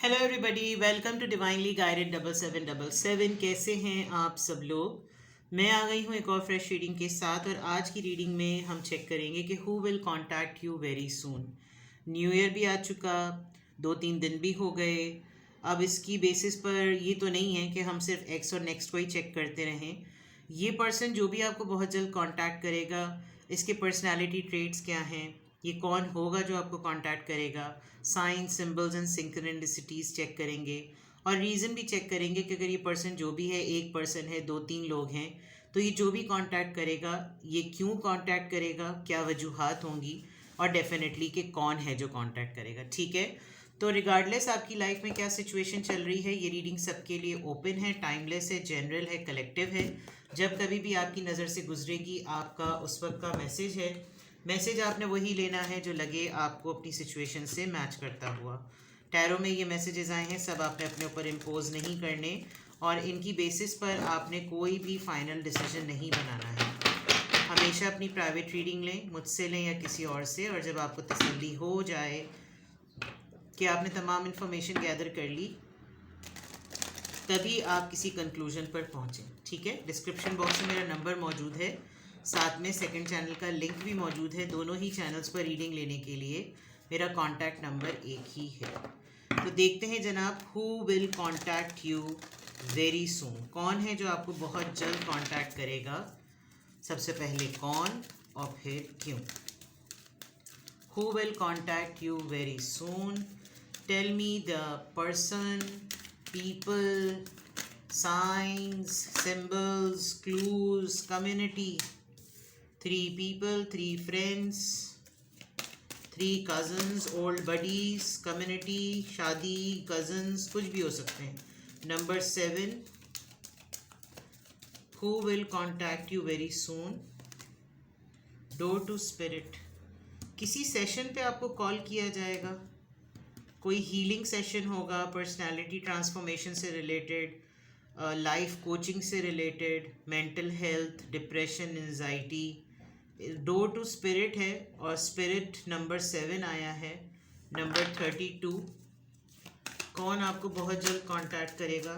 Hello everybody, welcome to divinely guided 7777। कैसे हैं आप सब लोग। मैं आ गई हूँ एक और फ्रेश रीडिंग के साथ और आज की रीडिंग में हम चेक करेंगे कि who will contact you very soon. New year भी आ चुका, 2-3 दिन भी हो गए। अब इसकी बेसिस पर ये तो नहीं है कि हम सिर्फ एक्स और नेक्स्ट को ही चेक करते रहें। ये पर्सन जो भी आपको बहुत जल्द कॉन्टैक्ट करेगा, इसके पर्सनैलिटी ट्रेट्स क्या हैं, ये कौन होगा जो आपको कांटेक्ट करेगा, science symbols and synchronicities check करेंगे और रीज़न भी चेक करेंगे कि अगर ये पर्सन जो भी है, एक पर्सन है, 2-3 लोग हैं, तो ये जो भी कांटेक्ट करेगा ये क्यों कांटेक्ट करेगा, क्या वजूहात होंगी और डेफिनेटली कि कौन है जो कांटेक्ट करेगा। ठीक है, तो रिगार्डलेस आपकी लाइफ में क्या सिचुएशन चल रही है, ये रीडिंग सबके लिए ओपन है, टाइमलेस है, जनरल है, कलेक्टिव है। जब कभी भी आपकी नज़र से गुजरेगी आपका उस वक्त का मैसेज है। मैसेज आपने वही लेना है जो लगे आपको अपनी सिचुएशन से मैच करता हुआ। टैरो में ये मैसेजेस आए हैं, सब आपने अपने ऊपर इम्पोज नहीं करने और इनकी बेसिस पर आपने कोई भी फाइनल डिसीजन नहीं बनाना है। हमेशा अपनी प्राइवेट रीडिंग लें, मुझसे लें या किसी और से, और जब आपको तसल्ली हो जाए कि आपने तमाम इन्फॉर्मेशन गैदर कर ली तभी आप किसी कंक्लूजन पर पहुँचें। ठीक है, डिस्क्रिप्शन बॉक्स में मेरा नंबर मौजूद है, साथ में सेकंड चैनल का लिंक भी मौजूद है। दोनों ही चैनल्स पर रीडिंग लेने के लिए मेरा कॉन्टैक्ट नंबर एक ही है। तो देखते हैं जनाब, who will contact you very सून। कौन है जो आपको बहुत जल्द कॉन्टैक्ट करेगा, सबसे पहले कौन और फिर क्यों। Who will contact you very soon, tell me the person, people, signs, symbols, clues, community. 3 people, 3 friends, 3 cousins, old buddies, community, शादी, cousins, कुछ भी हो सकते हैं। Number 7, who will contact you very soon. Door to spirit, किसी session पे आपको call किया जाएगा, कोई हीलिंग सेशन होगा, पर्सनालिटी ट्रांसफॉर्मेशन से रिलेटेड, लाइफ कोचिंग से related, mental health, depression, anxiety. Door to spirit है और स्पिरिट नंबर 7 आया है। नंबर 32, कौन आपको बहुत जल्द कांटेक्ट करेगा।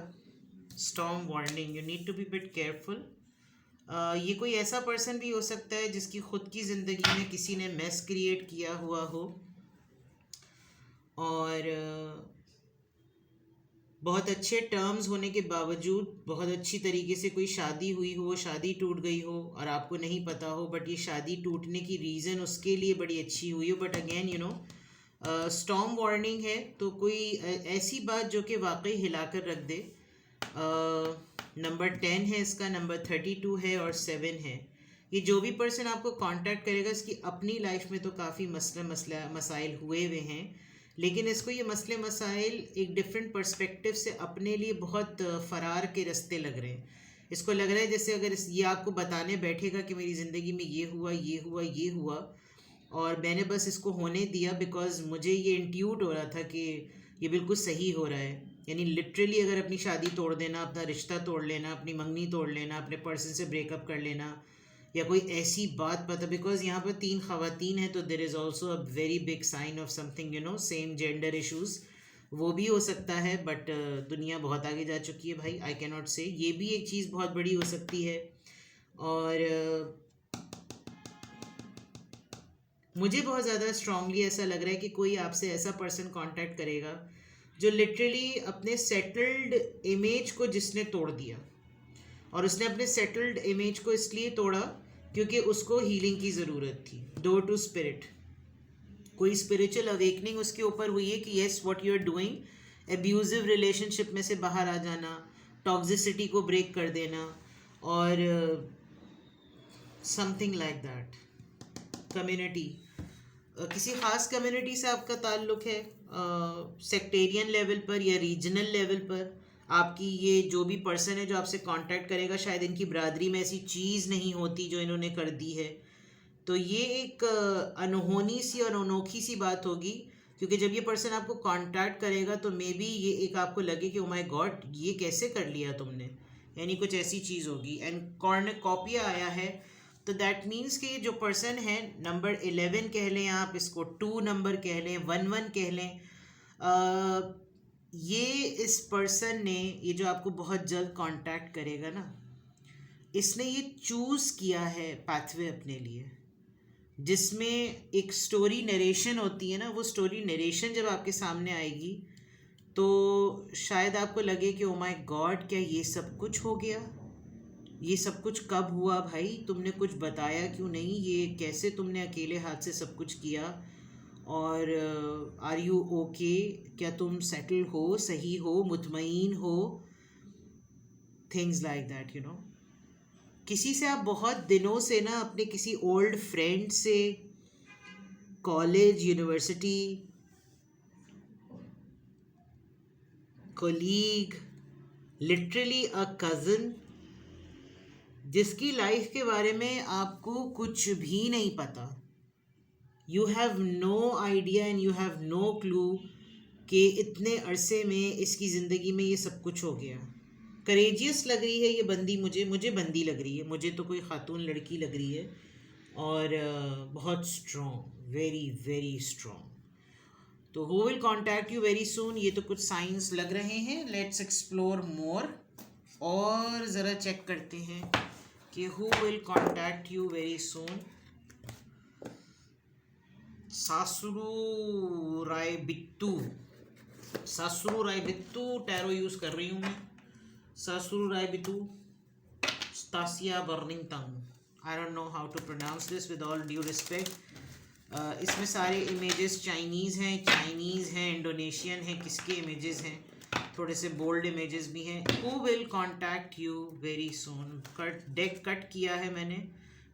Storm warning, you need to be bit careful. ये कोई ऐसा पर्सन भी हो सकता है जिसकी खुद की ज़िंदगी में किसी ने मेस क्रिएट किया हुआ हो और बहुत अच्छे टर्म्स होने के बावजूद बहुत अच्छी तरीके से कोई शादी हुई हो, शादी टूट गई हो और आपको नहीं पता हो, बट ये शादी टूटने की रीज़न उसके लिए बड़ी अच्छी हुई हो, but again you know storm warning है, तो कोई ऐसी बात जो कि वाकई हिलाकर रख दे। नंबर 10 है इसका, नंबर 32 है और 7 है। ये जो भी पर्सन आपको कांटेक्ट करेगा इसकी अपनी लाइफ में तो काफ़ी मसाइल हुए हुए हैं, लेकिन इसको ये मसले मसाइल एक डिफरेंट पर्सपेक्टिव से अपने लिए बहुत फ़रार के रास्ते लग रहे हैं। इसको लग रहा है जैसे अगर ये आपको बताने बैठेगा कि मेरी ज़िंदगी में ये हुआ, ये हुआ, ये हुआ और मैंने बस इसको होने दिया बिकॉज मुझे ये इंट्यूट हो रहा था कि ये बिल्कुल सही हो रहा है। यानी लिटरली अगर अपनी शादी तोड़ देना, अपना रिश्ता तोड़ लेना, अपनी मंगनी तोड़ लेना, अपने पर्सन से ब्रेकअप कर लेना या कोई ऐसी बात पता, बिकॉज यहाँ पर 3 खवातीन हैं तो there is also a very big sign of something, you know, same gender issues. वो भी हो सकता है, बट दुनिया बहुत आगे जा चुकी है भाई, आई कैन नॉट से। ये भी एक चीज़ बहुत बड़ी हो सकती है। और मुझे बहुत ज़्यादा स्ट्रांगली ऐसा लग रहा है कि कोई आपसे ऐसा पर्सन कांटेक्ट करेगा जो लिटरली अपने सेटल्ड इमेज को जिसने तोड़ दिया, और उसने अपने सेटल्ड इमेज को इसलिए तोड़ा क्योंकि उसको हीलिंग की ज़रूरत थी। डोर टू स्पिरिट, कोई स्पिरिचुअल अवेकनिंग उसके ऊपर हुई है कि yes what you are doing, abusive relationship में से बाहर आ जाना, टॉक्सिसिटी को ब्रेक कर देना और समथिंग लाइक दैट। कम्युनिटी, किसी ख़ास कम्युनिटी से आपका ताल्लुक़ है, सेक्टेरियन लेवल पर या रीजनल लेवल पर। आपकी ये जो भी पर्सन है जो आपसे कांटेक्ट करेगा, शायद इनकी बरादरी में ऐसी चीज़ नहीं होती जो इन्होंने कर दी है, तो ये एक अनहोनी सी और अनोखी सी बात होगी, क्योंकि जब ये पर्सन आपको कांटेक्ट करेगा तो मे बी ये एक आपको लगे कि ओ माय गॉड ये कैसे कर लिया तुमने, यानी कुछ ऐसी चीज़ होगी। एंड कॉर्नकॉपिया आया है, तो दैट मीन्स कि जो पर्सन है, नंबर 11 कह लें आप इसको, 2 नंबर कह लें, 11 कह लें, ये इस पर्सन ने, ये जो आपको बहुत जल्द कांटेक्ट करेगा ना, इसने ये चूज़ किया है पाथवे अपने लिए, जिसमें एक स्टोरी नरेशन होती है ना, वो स्टोरी नरेशन जब आपके सामने आएगी तो शायद आपको लगे कि ओ माय गॉड, क्या ये सब कुछ हो गया, ये सब कुछ कब हुआ भाई, तुमने कुछ बताया क्यों नहीं, ये कैसे तुमने अकेले हाथ से सब कुछ किया, और आर यू ओके, क्या तुम सेटल हो, सही हो, मुतमईन हो, things like that, you know. किसी से आप बहुत दिनों से ना, अपने किसी ओल्ड फ्रेंड से, college, university, colleague, literally a cousin, जिसकी लाइफ के बारे में आपको कुछ भी नहीं पता, you have no idea and you have no clue कि इतने अरसे में इसकी ज़िंदगी में ये सब कुछ हो गया। करेजियस लग रही है ये बंदी, मुझे बंदी लग रही है, मुझे तो कोई खातून लड़की लग रही है, और बहुत स्ट्रॉन्ग, वेरी वेरी स्ट्रॉन्ग। तो who will contact you very सून, ये तो कुछ साइंस लग रहे हैं। लेट्स एक्सप्लोर मोर, और ज़रा चेक करते हैं कि who will contact you very soon. सासुरु रायबित्तू, सासुरु रायबित्तू टैरो यूज़ कर रही हूँ मैं। सासुरु रायबित्तू, Stasia Burrington, I don't know how to pronounce this with all due respect. इसमें सारे इमेजेस चाइनीज़ हैं, इंडोनेशियन हैं, किसके इमेजेस हैं, थोड़े से बोल्ड इमेजेस भी हैं। Who will contact you very soon. Deck cut किया है मैंने,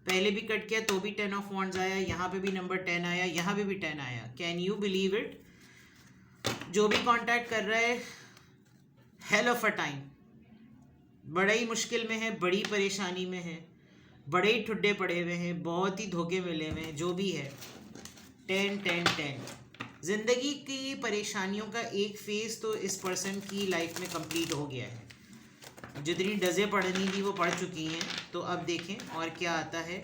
पहले भी कट किया तो भी 10 ऑफ वॉन्ड्स आया, यहाँ पे भी नंबर 10 आया, यहाँ पे भी 10 आया। Can you believe it? जो भी कांटेक्ट कर रहा है, हेल ऑफ अ टाइम, बड़ा ही मुश्किल में है, बड़ी परेशानी में है, बड़े ही ठुड्डे पड़े हुए हैं, बहुत ही धोखे मिले हुए हैं, जो भी है। 10 10 10 ज़िंदगी की परेशानियों का एक फ़ेज़ तो इस पर्सन की लाइफ में कंप्लीट हो गया है, जितनी डज़ें पढ़नी थी वो पढ़ चुकी हैं। तो अब देखें और क्या आता है।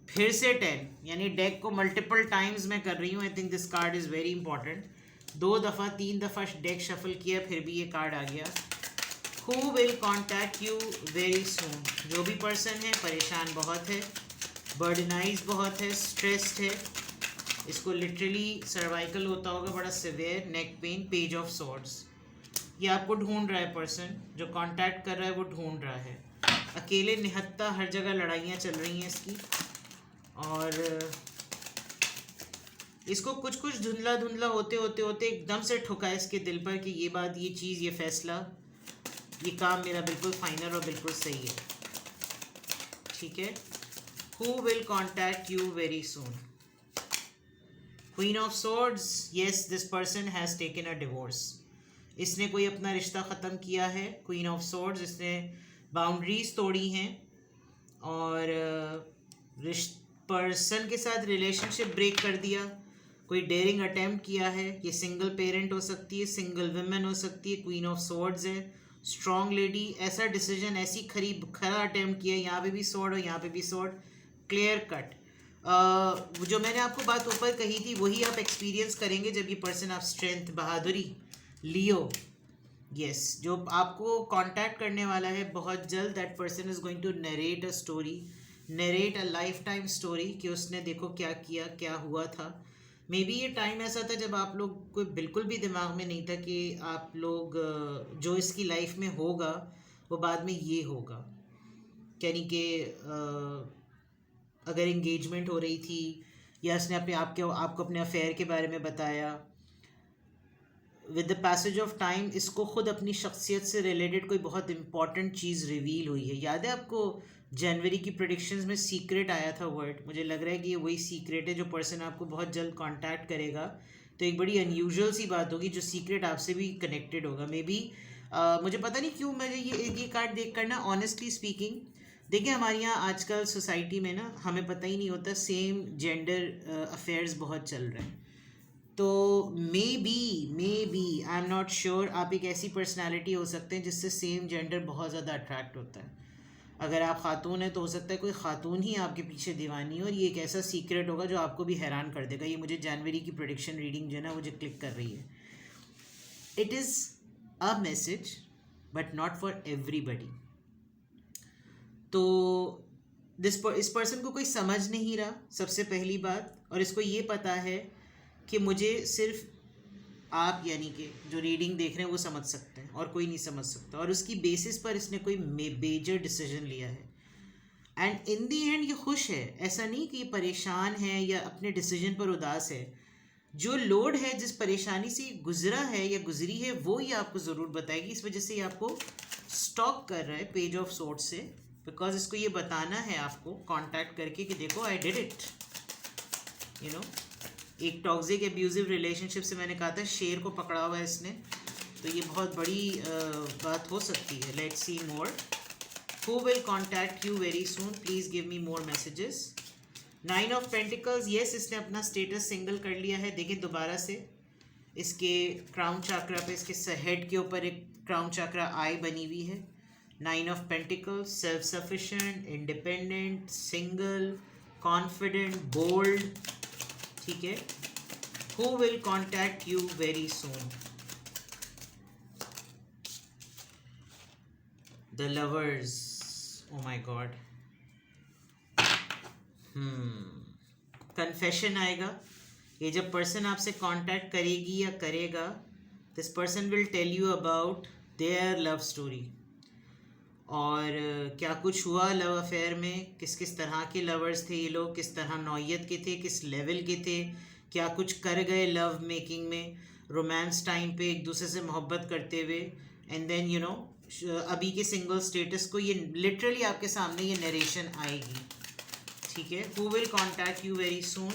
फिर से 10, यानी डेक को मल्टीपल टाइम्स मैं कर रही हूँ। I think this card is very important. 2 दफ़ा 3 दफ़ा डेक शफल किया, फिर भी ये कार्ड आ गया। Who will contact you very सून। जो भी पर्सन है परेशान बहुत है, बर्डनाइज बहुत है, स्ट्रेस्ड है, इसको लिटरली सर्वाइकल होता होगा बड़ा severe, neck pain, page of swords. ये आपको ढूंढ रहा है, पर्सन जो कांटेक्ट कर रहा है वो ढूंढ रहा है। अकेले निहत्ता, हर जगह लड़ाइयाँ चल रही हैं इसकी, और इसको कुछ कुछ धुंधला धुंधला होते होते होते एकदम से ठुका है इसके दिल पर कि ये बात, ये चीज़, ये फैसला, ये काम मेरा बिल्कुल फाइनल और बिल्कुल सही है। ठीक है। Who will contact you very soon. Queen of swords, yes this person has taken a divorce. इसने कोई अपना रिश्ता ख़त्म किया है। क्वीन ऑफ सॉर्ड्स, इसने बाउंड्रीज तोड़ी हैं, और पर्सन के साथ रिलेशनशिप ब्रेक कर दिया, कोई डेयरिंग अटेम्प्ट किया है। ये सिंगल पेरेंट हो सकती है, सिंगल वुमेन हो सकती है। क्वीन ऑफ सॉर्ड्स है, स्ट्रॉन्ग लेडी। ऐसा डिसीजन, ऐसी खरा अटेम्प्ट किया, यहाँ पे भी सॉर्ड और यहाँ पे भी सॉर्ड, क्लियर कट। जो मैंने आपको बात ऊपर कही थी वही आप एक्सपीरियंस करेंगे जब ये पर्सन, आप स्ट्रेंथ, बहादुरी, लियो, यस, जो आपको कांटेक्ट करने वाला है बहुत जल्द। That person is going to narrate a story, narrate a life time story, कि उसने देखो क्या किया, क्या हुआ था। मे बी ये टाइम ऐसा था जब आप लोग को बिल्कुल भी दिमाग में नहीं था कि आप लोग जो इसकी लाइफ में होगा वो बाद में ये होगा। यानी कि अगर एंगेजमेंट हो रही थी, या उसने आपको अपने अफेयर के बारे में बताया, with the passage of time इसको ख़ुद अपनी शख्सियत से रिलेटेड कोई बहुत इंपॉर्टेंट चीज़ रिवील हुई है। याद है आपको जनवरी की प्रेडिक्शंस में सीक्रेट आया था वर्ड? मुझे लग रहा है कि ये वही सीक्रेट है जो पर्सन आपको बहुत जल्द कांटेक्ट करेगा। तो एक बड़ी अनयूजुअल सी बात होगी, जो सीक्रेट आपसे भी कनेक्टेड होगा। मे बी मुझे पता नहीं क्यों मुझे ये कार्ड देख कर ना, ऑनेस्टली स्पीकिंग, देखिए हमारे यहाँ आजकल सोसाइटी में ना, हमें पता ही नहीं होता, सेम जेंडर अफेयर्स बहुत चल रहे हैं। तो maybe I am not sure, आप एक ऐसी पर्सनालिटी हो सकते हैं जिससे सेम जेंडर बहुत ज़्यादा अट्रैक्ट होता है। अगर आप खातून हैं तो हो सकता है कोई खातून ही आपके पीछे दीवानी हो, और ये एक ऐसा सीक्रेट होगा जो आपको भी हैरान कर देगा। ये मुझे जनवरी की प्रेडिक्शन रीडिंग जो है ना मुझे क्लिक कर रही है। It is a message but not for everybody. तो इस पर्सन को कोई समझ नहीं रहा, सबसे पहली बात. और इसको ये पता है कि मुझे सिर्फ आप यानी कि जो रीडिंग देख रहे हैं वो समझ सकते हैं और कोई नहीं समझ सकता, और उसकी बेसिस पर इसने कोई मेजर डिसीजन लिया है. एंड इन दी एंड ये खुश है, ऐसा नहीं कि ये परेशान है या अपने डिसीजन पर उदास है. जो लोड है, जिस परेशानी से गुजरा है या गुजरी है, वो ये आपको ज़रूर बताएगी. इस वजह से ये आपको स्टॉक कर रहा है पेज ऑफ सोर्ट्स से, बिकॉज इसको ये बताना है आपको कांटेक्ट करके कि देखो I did it. You know, एक टॉक्सिक एब्यूजिव रिलेशनशिप से मैंने कहा था शेर को पकड़ा हुआ है इसने, तो ये बहुत बड़ी बात हो सकती है. Let's see more. Who will contact you very soon, please give me more messages. 9 of pentacles, yes इसने अपना स्टेटस सिंगल कर लिया है. देखिए दोबारा से इसके क्राउन चाक्रा पे, इसके हेड के ऊपर एक क्राउन चाक्रा आई बनी हुई है. 9 of pentacles, self sufficient, independent, single, confident, bold. ठीक है. Who will contact you very soon. The lovers, oh my God. Confession आएगा. ये जब पर्सन आपसे कांटेक्ट करेगी या करेगा, this person will tell you about their love story. और क्या कुछ हुआ लव अफेयर में, किस किस तरह के लवर्स थे ये लोग, किस तरह नौयत के थे, किस लेवल के थे, क्या कुछ कर गए लव मेकिंग में, रोमांस टाइम पे एक दूसरे से मोहब्बत करते हुए. एंड देन यू नो अभी के सिंगल स्टेटस को ये लिटरली आपके सामने ये नरेशन आएगी. ठीक है. Who will contact you very soon.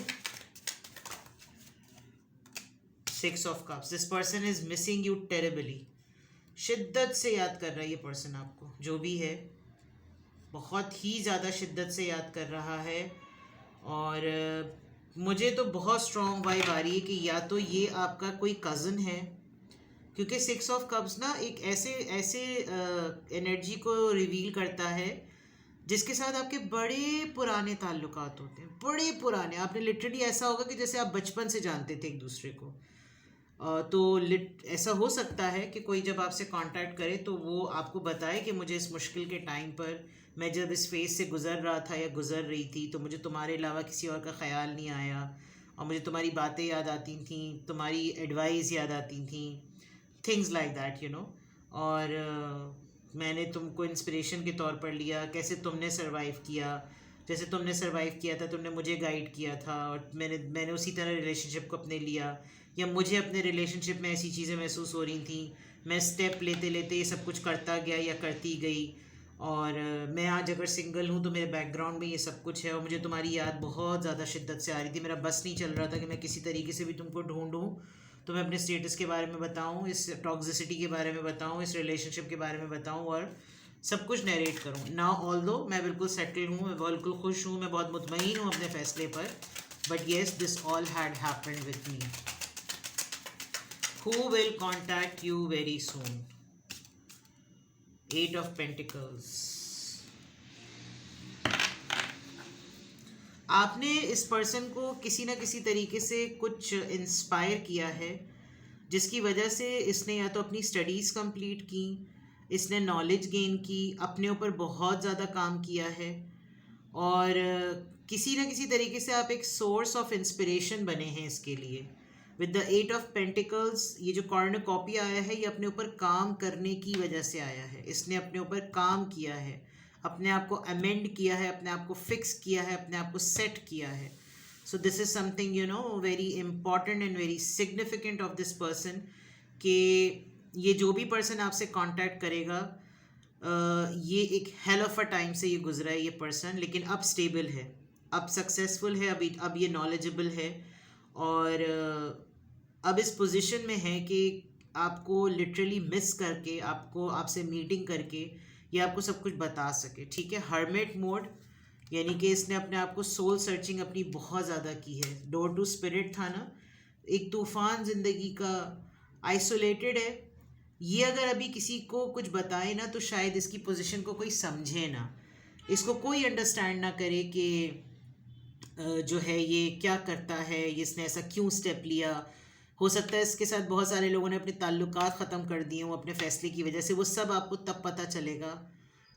6 of cups, this person is missing you terribly. शिद्दत से याद कर रहा है ये पर्सन आपको, जो भी है बहुत ही ज़्यादा शिद्दत से याद कर रहा है. और मुझे तो बहुत स्ट्रॉन्ग वाइब आ रही है कि या तो ये आपका कोई कज़न है, क्योंकि 6 ऑफ कप्स ना एक ऐसे एनर्जी को रिवील करता है जिसके साथ आपके बड़े पुराने ताल्लुकात होते हैं, बड़े पुराने. आपने लिटरली ऐसा होगा कि जैसे आप बचपन से जानते थे एक दूसरे को. तो ऐसा हो सकता है कि कोई जब आपसे कांटेक्ट करे तो वो आपको बताए कि मुझे इस मुश्किल के टाइम पर, मैं जब इस फेज़ से गुज़र रहा था या गुज़र रही थी, तो मुझे तुम्हारे अलावा किसी और का ख्याल नहीं आया, और मुझे तुम्हारी बातें याद आती थी, तुम्हारी एडवाइस याद आती थी, things like that you no. और मैंने तुमको इंस्पिरेशन के तौर पर लिया, कैसे तुमने सरवाइव किया, जैसे तुमने सरवाइव किया था, तुमने मुझे गाइड किया था, और मैंने उसी तरह रिलेशनशिप को अपने लिया, या मुझे अपने रिलेशनशिप में ऐसी चीज़ें महसूस हो रही थी, मैं स्टेप लेते लेते ये सब कुछ करता गया या करती गई. और मैं आज अगर सिंगल हूँ तो मेरे बैकग्राउंड में ये सब कुछ है, और मुझे तुम्हारी याद बहुत ज़्यादा शिद्दत से आ रही थी. मेरा बस नहीं चल रहा था कि मैं किसी तरीके से भी तुमको ढूंढूं, तो मैं अपने स्टेटस के बारे में बताऊं, इस टॉक्सिसिटी के बारे में बताऊं, इस रिलेशनशिप के बारे में बताऊं, और सब कुछ नरेट करूं. नाउ ऑल्दो मैं बिल्कुल सेटल हूँ, मैं बिल्कुल खुश हूँ, मैं बहुत मुतमईन हूँ अपने फ़ैसले पर, but yes this all had happened with me. Who will contact you very soon? 8 of Pentacles. आपने इस पर्सन को किसी ना किसी तरीके से कुछ इंस्पायर किया है, जिसकी वजह से इसने या तो अपनी स्टडीज़ कंप्लीट की, इसने नॉलेज गेन की, अपने ऊपर बहुत ज़्यादा काम किया है, और किसी ना किसी तरीके से आप एक सोर्स ऑफ इंस्पिरेशन बने हैं इसके लिए. विद द 8 ऑफ पेंटिकल्स, ये जो कॉर्नर कॉपी आया है ये अपने ऊपर काम करने की वजह से आया है. इसने अपने ऊपर काम किया है, अपने आप को अमेंड किया है, अपने आप को फिक्स किया है, अपने आप को सेट किया है. So this is something you know very important and very significant of this person, कि ये जो भी पर्सन आपसे कांटेक्ट करेगा, ये एक हेल ऑफ अ टाइम से ये गुजरा है ये पर्सन, लेकिन अब स्टेबल है, अब सक्सेसफुल है, अब ये नॉलेजेबल है, और अब इस पोजीशन में है कि आपको लिटरली मिस करके, आपसे मीटिंग करके ये आपको सब कुछ बता सके. ठीक है. हर्मिट मोड, यानी कि इसने अपने आप को सोल सर्चिंग अपनी बहुत ज़्यादा की है. डोर टू स्पिरिट था ना, एक तूफ़ान ज़िंदगी का, आइसोलेटेड है ये. अगर अभी किसी को कुछ बताए ना तो शायद इसकी पोजीशन को कोई समझे ना, इसको कोई अंडरस्टैंड ना करे कि जो है ये क्या करता है, इसने ऐसा क्यों स्टेप लिया, हो सकता है इसके साथ बहुत सारे लोगों ने अपने ताल्लुकात ख़त्म कर दिए हों अपने फ़ैसले की वजह से। वो सब आपको तब पता चलेगा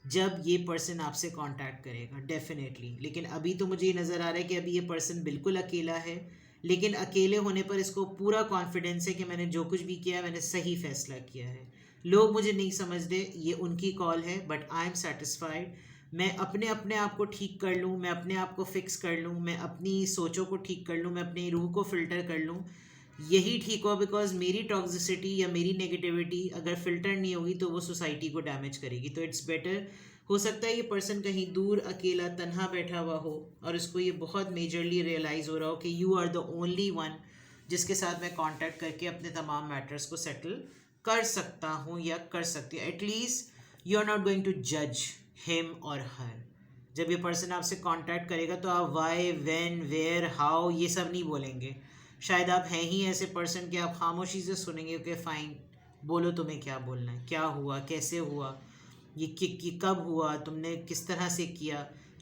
जब ये पर्सन आपसे कांटेक्ट करेगा, डेफिनेटली। लेकिन अभी तो मुझे ये नज़र आ रहा है कि अभी ये पर्सन बिल्कुल अकेला है, लेकिन अकेले होने पर इसको पूरा कॉन्फिडेंस है कि मैंने जो कुछ भी किया मैंने सही फ़ैसला किया है। लोग मुझे नहीं समझते, ये उनकी कॉल है, बट आई एम सेटिस्फाइड। मैं अपने अपने आप को ठीक कर लूँ, मैं अपने आप को फिक्स कर लूँ, मैं अपनी सोचों को ठीक कर लूँ, मैं अपनी रूह को फ़िल्टर कर लूँ, यही ठीक हो। बिकॉज मेरी टॉक्सिसिटी या मेरी नेगेटिविटी अगर फ़िल्टर नहीं होगी तो वो सोसाइटी को डैमेज करेगी। तो इट्स बेटर, हो सकता है ये पर्सन कहीं दूर अकेला तन्हा बैठा हुआ हो और इसको ये बहुत मेजरली रियलाइज़ हो रहा हो कि you are the only one जिसके साथ मैं कांटेक्ट करके अपने तमाम मैटर्स को सेटल कर सकता हूँ या कर सकती हूँ। At least you are not going to जज हिम और हर। जब ये पर्सन आपसे कांटेक्ट करेगा तो आप वाई, व्हेन, वेयर, हाउ ये सब नहीं बोलेंगे। शायद आप हैं ही ऐसे पर्सन कि आप खामोशी से सुनेंगे कि फ़ाइन, बोलो तुम्हें क्या बोलना है, क्या हुआ, कैसे हुआ, ये कब हुआ, तुमने किस तरह से किया।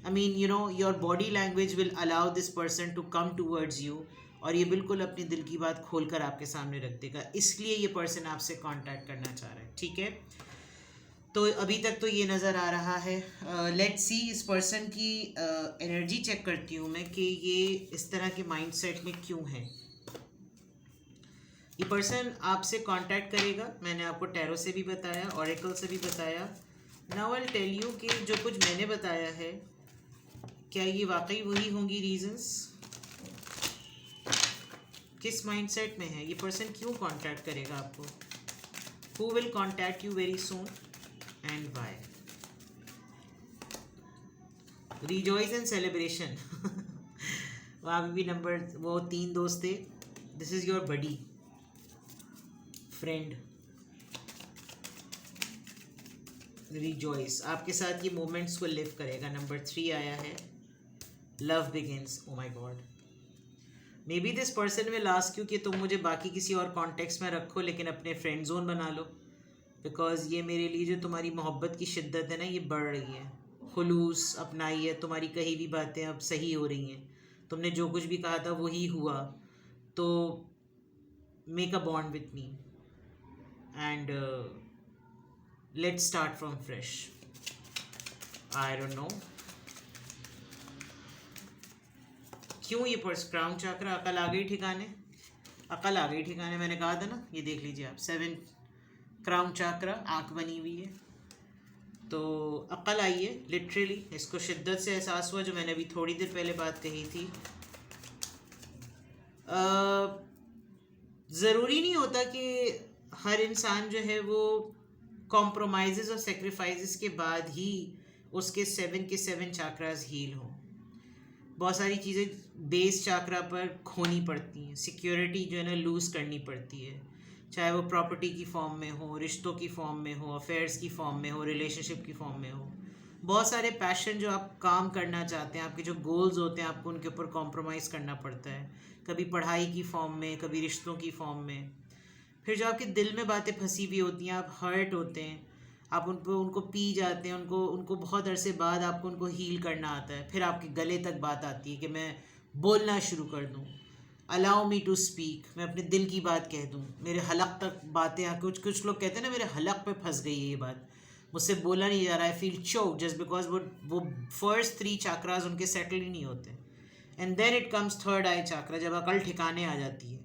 I mean you know your body language will allow this person to come towards you, और ये बिल्कुल अपनी दिल की बात खोल कर आपके सामने रख देगा। इसलिए ये पर्सन आपसे कांटेक्ट करना चाह रहा है, ठीक है। तो अभी तक तो ये नज़र आ रहा है। लेट्स सी इस पर्सन की एनर्जी चेक करती हूँ मैं कि ये इस तरह के माइंडसेट में क्यों है। ये पर्सन आपसे कांटेक्ट करेगा, मैंने आपको टैरो से भी बताया, ऑरेकल से भी बताया। Now I will tell you कि जो कुछ मैंने बताया है क्या ये वाकई वही होंगी रीजंस। किस माइंडसेट में है ये पर्सन, क्यों कांटेक्ट करेगा आपको, who will contact you very soon and why. Rejoice and celebration वहाँ पे भी नंबर वो 3 दोस्त थे। This is your buddy friend. Rejoice आपके साथ ये मोमेंट्स को लिव करेगा। नंबर 3 आया है, love begins. Oh my God, maybe this person will ask you कि तुम मुझे बाकी किसी और कॉन्टेक्स्ट में रखो लेकिन अपने फ्रेंड जोन बना लो, बिकॉज ये मेरे लिए जो तुम्हारी मोहब्बत की शिद्दत है ना ये बढ़ रही है, खुलूस अपनाई है, तुम्हारी कही भी बातें अब सही हो रही हैं, तुमने जो कुछ भी कहा था वही हुआ, तो make a bond with me and let's start from fresh. I don't no क्यों ये पर्स क्राउन चक्र, अकल आ गई ठिकाने, अकल आ गई ठिकाने। मैंने कहा था ना, ये देख लीजिए आप, 7 क्राउन चक्र आँख बनी हुई है, तो अकल आई है लिटरली। इसको शिद्दत से एहसास हुआ जो मैंने अभी थोड़ी देर पहले बात कही थी। ज़रूरी नहीं होता कि हर इंसान जो है वो कॉम्प्रोमाइज़ और सेक्रीफाइसेस के बाद ही उसके 7 के 7 चक्रास हील हों। बहुत सारी चीज़ें बेस चक्रा पर खोनी पड़ती हैं, सिक्योरिटी जो है ना लूज़ करनी पड़ती है, चाहे वो प्रॉपर्टी की फॉर्म में हो, रिश्तों की फॉर्म में हो, अफेयर्स की फॉर्म में हो, रिलेशनशिप की फॉर्म में हो। बहुत सारे पैशन जो आप काम करना चाहते हैं, आपके जो गोल्स होते हैं, आपको उनके ऊपर कॉम्प्रोमाइज़ करना पड़ता है, कभी पढ़ाई की फॉर्म में, कभी रिश्तों की फॉर्म में। फिर जो आपके दिल में बातें फंसी हुई होती हैं, आप हर्ट होते हैं, आप उनको पी जाते हैं, उनको बहुत अरसे बाद आपको उनको हील करना आता है। फिर आपके गले तक बात आती है कि मैं बोलना शुरू कर दूँ, अलाउ मी टू स्पीक, मैं अपने दिल की बात कह दूँ, मेरे हलक तक बातें आ, कुछ लोग कहते हैं ना मेरे हलक पे फंस गई है ये बात, मुझसे बोला नहीं जा रहा, I feel choke just because वो फर्स्ट 3 चक्रास उनके सेटल ही नहीं होते। And then it comes third eye chakra, जब अकल ठिकाने आ जाती है,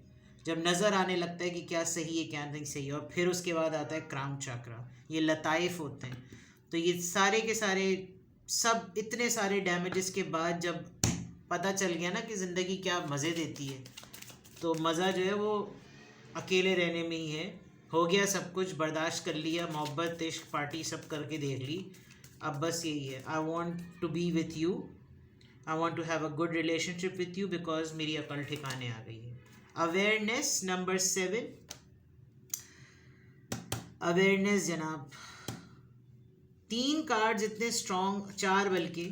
जब नज़र आने लगता है कि क्या सही है क्या नहीं सही है, और फिर उसके बाद आता है क्राउन चक्रा। ये लताइफ होते हैं। तो ये सारे के सारे सब इतने सारे डैमेजेस के बाद जब पता चल गया ना कि ज़िंदगी क्या मज़े देती है, तो मज़ा जो है वो अकेले रहने में ही है। हो गया सब कुछ, बर्दाश्त कर लिया, मोहब्बत इश्क पार्टी सब करके देख ली, अब बस यही है, I want to be with you, I want to have a good relationship with you, because मेरी अकल ठिकाने आ गई है। अवेयरनेस नंबर 7, अवेयरनेस जनाब। 3 कार्ड्स इतने स्ट्रॉन्ग, 4 बल्कि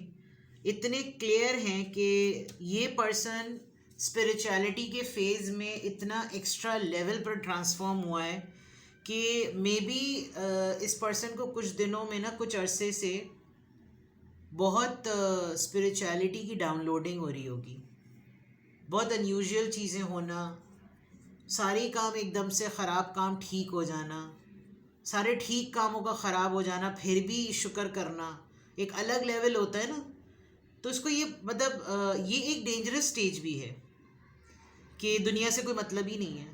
इतने क्लियर हैं कि ये पर्सन स्पिरिचुअलिटी के फेज़ में इतना एक्स्ट्रा लेवल पर ट्रांसफॉर्म हुआ है कि मे बी इस पर्सन को कुछ दिनों में ना, कुछ अरसे से बहुत स्पिरिचुअलिटी की डाउनलोडिंग हो रही होगी, बहुत अनयूजुअल चीज़ें होना, सारे काम एकदम से ख़राब काम ठीक हो जाना, सारे ठीक कामों का ख़राब हो जाना फिर भी शुक्र करना, एक अलग लेवल होता है ना। तो इसको ये मतलब ये एक डेंजरस स्टेज भी है कि दुनिया से कोई मतलब ही नहीं है।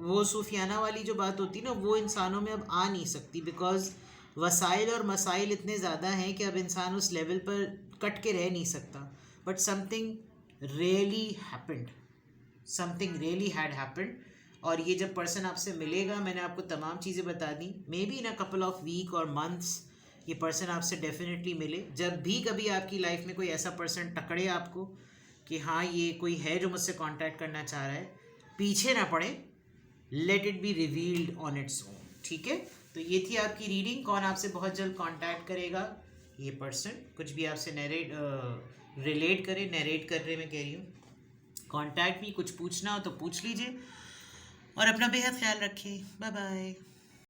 वो सूफियाना वाली जो बात होती है ना, वो इंसानों में अब आ नहीं सकती, बिकॉज़ वसाइल और मसाइल इतने ज़्यादा हैं कि अब इंसान उस लेवल पर कट के रह नहीं सकता। But something really happened, something really had happened. और ये जब पर्सन आपसे मिलेगा, मैंने आपको तमाम चीज़ें बता दी, maybe in a couple of week और मंथ्स ये पर्सन आपसे डेफिनेटली मिले। जब भी कभी आपकी लाइफ में कोई ऐसा पर्सन टकरे आपको कि हाँ ये कोई है जो मुझसे कांटेक्ट करना चाह रहा है, पीछे ना पड़े, let it be revealed on its own. ठीक है, तो ये थी आपकी रीडिंग। कौन आपसे बहुत जल्द कांटेक्ट करेगा, ये पर्सन कुछ भी आपसे रिलेट करे, नरेट कर रहे मैं कह रही हूँ, कांटेक्ट भी, कुछ पूछना हो तो पूछ लीजिए और अपना बेहद ख्याल रखिए। Bye bye.